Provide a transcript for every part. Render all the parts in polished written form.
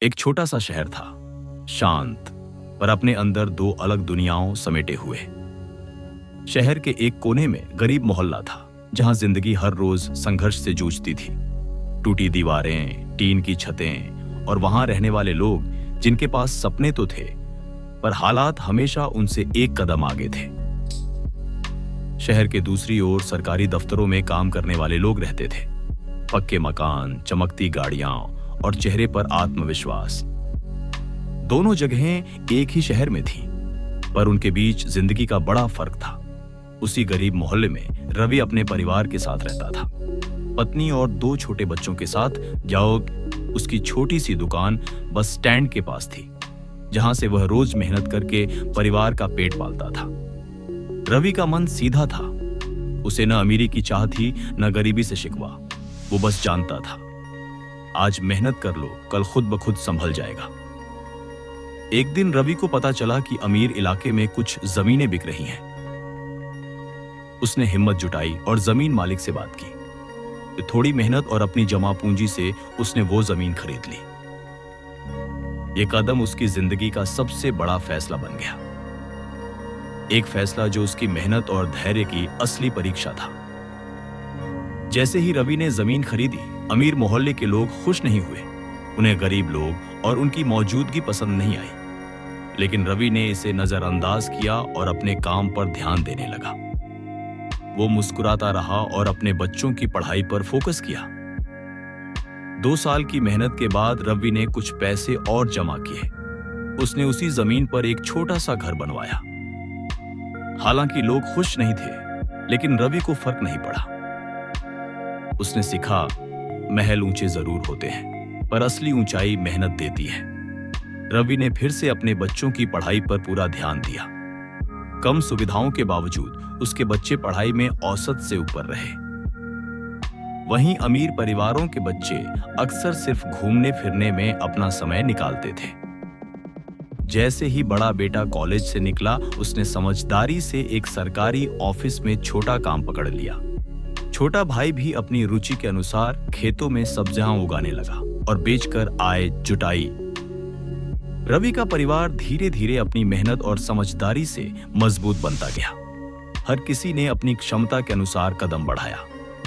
एक छोटा सा शहर था, शांत, पर अपने अंदर दो अलग दुनियाओं समेटे हुए। शहर के एक कोने में गरीब मोहल्ला था, जहां जिंदगी हर रोज संघर्ष से जूझती थी। टूटी दीवारें, टीन की छतें और वहां रहने वाले लोग जिनके पास सपने तो थे, पर हालात हमेशा उनसे एक कदम आगे थे। शहर के दूसरी ओर सरकारी दफ्तरों में काम करने वाले लोग रहते थे। पक्के मकान, चमकती गाड़ियां और चेहरे पर आत्मविश्वास। दोनों जगहें एक ही शहर में थीं, पर उनके बीच जिंदगी का बड़ा फर्क था। उसी गरीब मोहल्ले में रवि अपने परिवार के साथ रहता था, पत्नी और दो छोटे बच्चों के साथ। उसकी छोटी सी दुकान बस स्टैंड के पास थी, जहां से वह रोज मेहनत करके परिवार का पेट पालता था। रवि का मन सीधा था। उसे न अमीरी की चाह थी, न गरीबी से शिकवा। वो बस जानता था, आज मेहनत कर लो, कल खुद ब खुद संभल जाएगा। एक दिन रवि को पता चला कि अमीर इलाके में कुछ जमीनें बिक रही हैं। उसने हिम्मत जुटाई और जमीन मालिक से बात की। थोड़ी मेहनत और अपनी जमा पूंजी से उसने वो जमीन खरीद ली। ये कदम उसकी जिंदगी का सबसे बड़ा फैसला बन गया। एक फैसला जो उसकी मेहनत और धैर्य की असली परीक्षा था। जैसे ही रवि ने जमीन खरीदी, अमीर मोहल्ले के लोग खुश नहीं हुए। उन्हें गरीब लोग और उनकी मौजूदगी पसंद नहीं आई। लेकिन रवि ने इसे नजरअंदाज किया और अपने काम पर ध्यान देने लगा। वो मुस्कुराता रहा और अपने बच्चों की पढ़ाई पर फोकस किया। 2 साल की मेहनत के बाद रवि ने कुछ पैसे और जमा किए। उसने उसी जमीन पर एक छोटा सा घर बनवाया। हालांकि लोग खुश नहीं थे, लेकिन रवि को फर्क नहीं पड़ा। उसने सीखा, महल ऊंचे जरूर होते हैं, पर असली ऊंचाई मेहनत देती है। रवि ने फिर से अपने बच्चों की पढ़ाई पर पूरा ध्यान दिया। कम सुविधाओं के बावजूद उसके बच्चे पढ़ाई में औसत से ऊपर रहे। वहीं अमीर परिवारों के बच्चे अक्सर सिर्फ घूमने फिरने में अपना समय निकालते थे। जैसे ही बड़ा बेटा कॉलेज से निकला, उसने समझदारी से एक सरकारी ऑफिस में छोटा काम पकड़ लिया। छोटा भाई भी अपनी रुचि के अनुसार खेतों में सब्जियां उगाने लगा और बेचकर आय जुटाई। रवि का परिवार धीरे धीरे अपनी मेहनत और समझदारी से मजबूत बनता गया। हर किसी ने अपनी क्षमता के अनुसार कदम बढ़ाया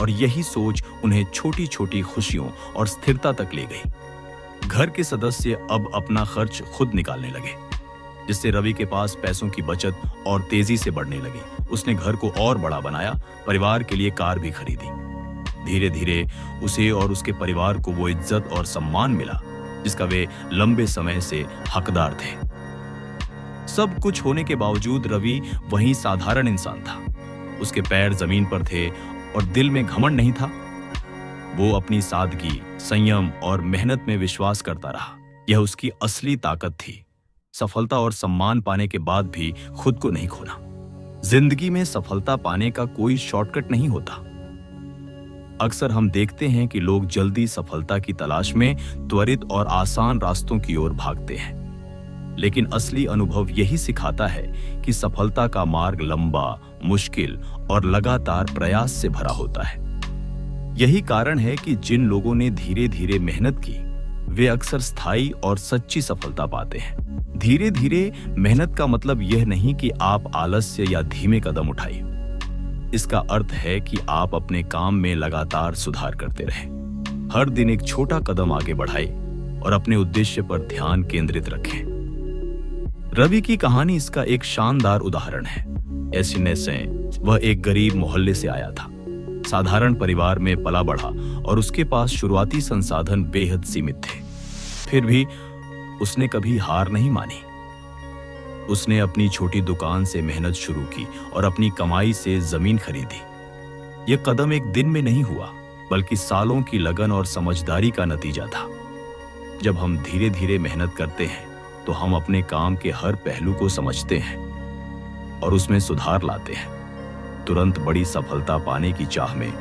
और यही सोच उन्हें छोटी छोटी खुशियों और स्थिरता तक ले गई। घर के सदस्य अब अपना खर्च खुद निकालने लगे, जिससे रवि के पास पैसों की बचत और तेजी से बढ़ने लगी। उसने घर को और बड़ा बनाया, परिवार के लिए कार भी खरीदी। धीरे धीरे उसे और उसके परिवार को वो इज्जत और सम्मान मिला जिसका वे लंबे समय से हकदार थे। सब कुछ होने के बावजूद रवि वही साधारण इंसान था। उसके पैर जमीन पर थे और दिल में घमंड नहीं था। वो अपनी सादगी, संयम और मेहनत में विश्वास करता रहा। यह उसकी असली ताकत थी। सफलता और सम्मान पाने के बाद भी खुद को नहीं खोना। जिंदगी में सफलता पाने का कोई शॉर्टकट नहीं होता। अक्सर हम देखते हैं कि लोग जल्दी सफलता की तलाश में त्वरित और आसान रास्तों की ओर भागते हैं, लेकिन असली अनुभव यही सिखाता है कि सफलता का मार्ग लंबा, मुश्किल और लगातार प्रयास से भरा होता है। यही कारण है कि जिन लोगों ने धीरे धीरे मेहनत की, वे अक्सर स्थायी और सच्ची सफलता पाते हैं। धीरे धीरे मेहनत का मतलब यह नहीं कि आप आलस्य या धीमे कदम उठाइए। इसका अर्थ है कि आप अपने काम में लगातार सुधार करते रहें, हर दिन एक छोटा कदम आगे बढ़ाएं और अपने उद्देश्य पर ध्यान केंद्रित रखें। रवि की कहानी इसका एक शानदार उदाहरण है। वह एक गरीब मोहल्ले से आया था, साधारण परिवार में पला बढ़ा और उसके पास शुरुआती संसाधन बेहद सीमित थे। फिर भी उसने कभी हार नहीं मानी। उसने अपनी छोटी दुकान से मेहनत शुरू की और अपनी कमाई से जमीन खरीदी। यह कदम एक दिन में नहीं हुआ, बल्कि सालों की लगन और समझदारी का नतीजा था। जब हम धीरे धीरे मेहनत करते हैं, तो हम अपने काम के हर पहलू को समझते हैं और उसमें सुधार लाते हैं। तुरंत बड़ी सफलता पाने की चाह में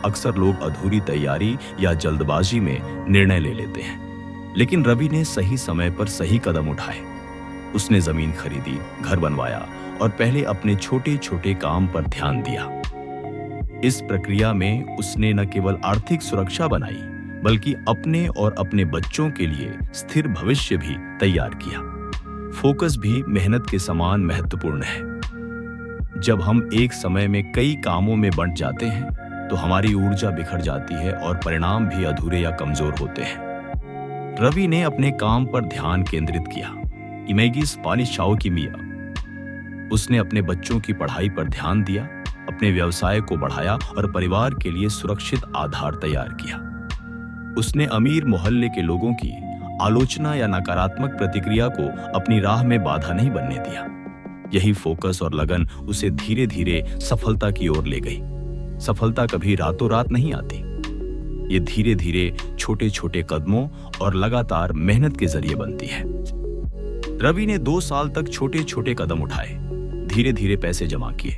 अक्सर लोग अधूरी तैयारी या जल्दबाजी में निर्णय ले लेते हैं, लेकिन रवि ने सही समय पर सही कदम उठाए। उसने जमीन खरीदी, घर बनवाया और पहले अपने छोटे छोटे काम पर ध्यान दिया। इस प्रक्रिया में उसने न केवल आर्थिक सुरक्षा बनाई, बल्कि अपने और अपने बच्चों के लिए स्थिर भविष्य भी तैयार किया। फोकस भी मेहनत के समान महत्वपूर्ण है। जब हम एक समय में कई कामों में बंट जाते हैं तो हमारी ऊर्जा बिखर जाती है और परिणाम भी अधूरे या कमजोर होते हैं। रवि ने अपने काम पर ध्यान केंद्रित किया। इमेगिस पालिशाओ की मिया। उसने अपने बच्चों की पढ़ाई पर ध्यान दिया, अपने व्यवसाय को बढ़ाया और परिवार के लिए सुरक्षित आधार तैयार किया। उसने अमीर मोहल्ले के लोगों की आलोचना या नकारात्मक प्रतिक्रिया को अपनी राह में बाधा नहीं बनने दिया। यही फोकस और लगन उसे धीरे धीरे सफलता की ओर ले गई। सफलता कभी रातों रात नहीं आती। ये धीरे धीरे छोटे छोटे कदमों और लगातार मेहनत के जरिए बनती है। रवि ने 2 साल तक छोटे छोटे कदम उठाए, धीरे धीरे पैसे जमा किए,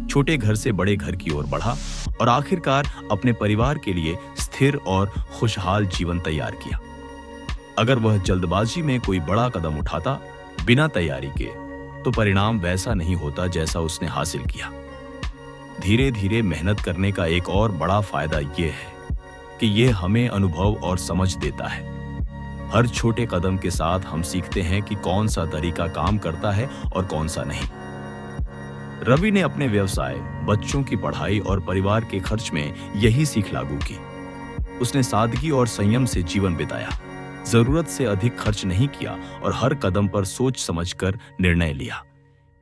छोटे घर से बड़े घर की ओर बढ़ा और आखिरकार अपने परिवार के लिए स्थिर और खुशहाल जीवन तैयार किया। अगर वह जल्दबाजी में कोई बड़ा कदम उठाता बिना तैयारी के, तो परिणाम वैसा नहीं होता जैसा उसने हासिल किया। धीरे धीरे मेहनत करने का एक और बड़ा फायदा यह है कि यह हमें अनुभव और समझ देता है। हर छोटे कदम के साथ हम सीखते हैं कि कौन सा तरीका काम करता है और कौन सा नहीं। रवि ने अपने व्यवसाय, बच्चों की पढ़ाई और परिवार के खर्च में यही सीख लागू की। उसने सादगी और संयम से जीवन बिताया, जरूरत से अधिक खर्च नहीं किया और हर कदम पर सोच समझकर निर्णय लिया।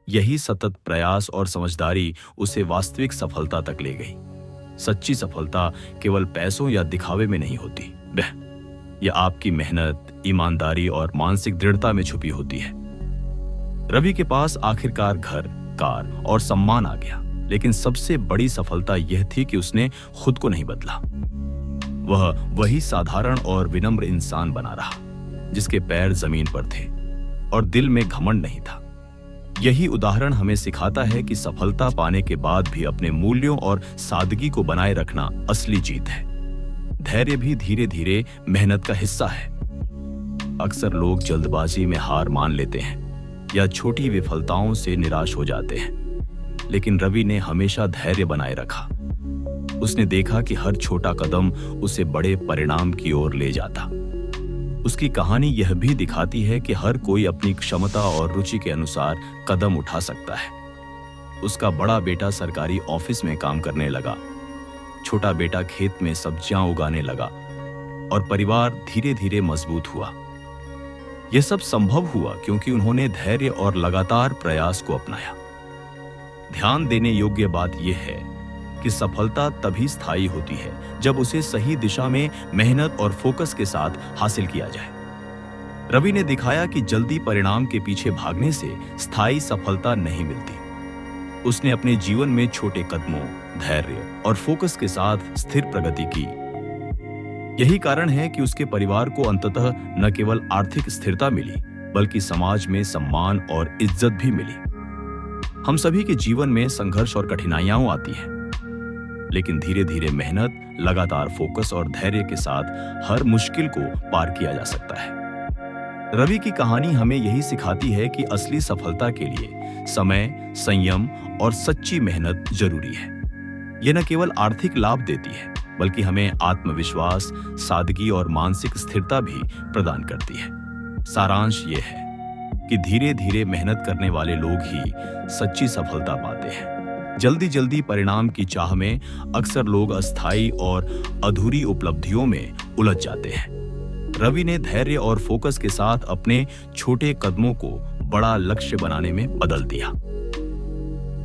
यही सतत प्रयास और समझदारी उसे वास्तविक सफलता तक ले गई। सच्ची सफलता केवल पैसों या दिखावे में नहीं होती, यह आपकी मेहनत, ईमानदारी और मानसिक दृढ़ता में छुपी होती है। रवि के पास आखिरकार घर, कार और सम्मान आ गया, लेकिन सबसे बड़ी सफलता यह थी कि उसने खुद को नहीं बदला। वह वही साधारण और विनम्र इंसान बना रहा, जिसके पैर जमीन पर थे और दिल में घमंड नहीं था। यही उदाहरण हमें सिखाता है कि सफलता पाने के बाद भी अपने मूल्यों और सादगी को बनाए रखना असली जीत है। धैर्य भी धीरे धीरे मेहनत का हिस्सा है। अक्सर लोग जल्दबाजी में हार मान लेते हैं या छोटी विफलताओं से निराश हो जाते हैं, लेकिन रवि ने हमेशा धैर्य बनाए रखा। उसने देखा कि हर छोटा कदम उसे बड़े परिणाम की ओर ले जाता। उसकी कहानी यह भी दिखाती है कि हर कोई अपनी क्षमता और रुचि के अनुसार कदम उठा सकता है। उसका बड़ा बेटा सरकारी ऑफिस में काम करने लगा, छोटा बेटा खेत में सब्जियां उगाने लगा और परिवार धीरे धीरे मजबूत हुआ। यह सब संभव हुआ क्योंकि उन्होंने धैर्य और लगातार प्रयास को अपनाया। ध्यान देने योग्य बात यह है कि सफलता तभी स्थायी होती है जब उसे सही दिशा में मेहनत और फोकस के साथ हासिल किया जाए। रवि ने दिखाया कि जल्दी परिणाम के पीछे भागने से स्थायी सफलता नहीं मिलती। उसने अपने जीवन में छोटे कदमों, धैर्य और फोकस के साथ स्थिर प्रगति की। यही कारण है कि उसके परिवार को अंततः न केवल आर्थिक स्थिरता मिली, बल्कि समाज में सम्मान और इज्जत भी मिली। हम सभी के जीवन में संघर्ष और कठिनाइयां आती हैं, लेकिन धीरे धीरे मेहनत, लगातार फोकस और धैर्य के साथ हर मुश्किल को पार किया जा सकता है। रवि की कहानी हमें यही सिखाती है कि असली सफलता के लिए समय, संयम और सच्ची मेहनत जरूरी है। यह न केवल आर्थिक लाभ देती है, बल्कि हमें आत्मविश्वास, सादगी और मानसिक स्थिरता भी प्रदान करती है। सारांश यह है कि धीरे धीरे मेहनत करने वाले लोग ही सच्ची सफलता पाते हैं। जल्दी जल्दी परिणाम की चाह में अक्सर लोग अस्थायी और अधूरी उपलब्धियों में उलझ जाते हैं। रवि ने धैर्य और फोकस के साथ अपने छोटे कदमों को बड़ा लक्ष्य बनाने में बदल दिया।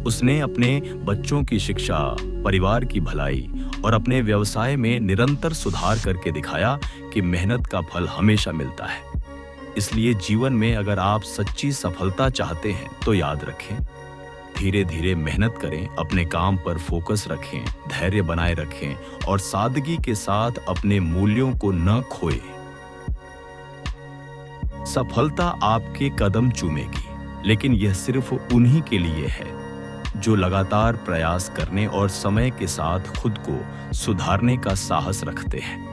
उसने अपने बच्चों की शिक्षा, परिवार की भलाई और अपने व्यवसाय में निरंतर सुधार करके दिखाया कि मेहनत का फल हमेशा मिलता है। इसलिए जीवन में अगर आप सच्ची सफलता चाहते हैं तो याद रखें, धीरे धीरे मेहनत करें, अपने काम पर फोकस रखें, धैर्य बनाए रखें और सादगी के साथ अपने मूल्यों को न खोएं। सफलता आपके कदम चूमेगी, लेकिन यह सिर्फ उन्हीं के लिए है जो लगातार प्रयास करने और समय के साथ खुद को सुधारने का साहस रखते हैं।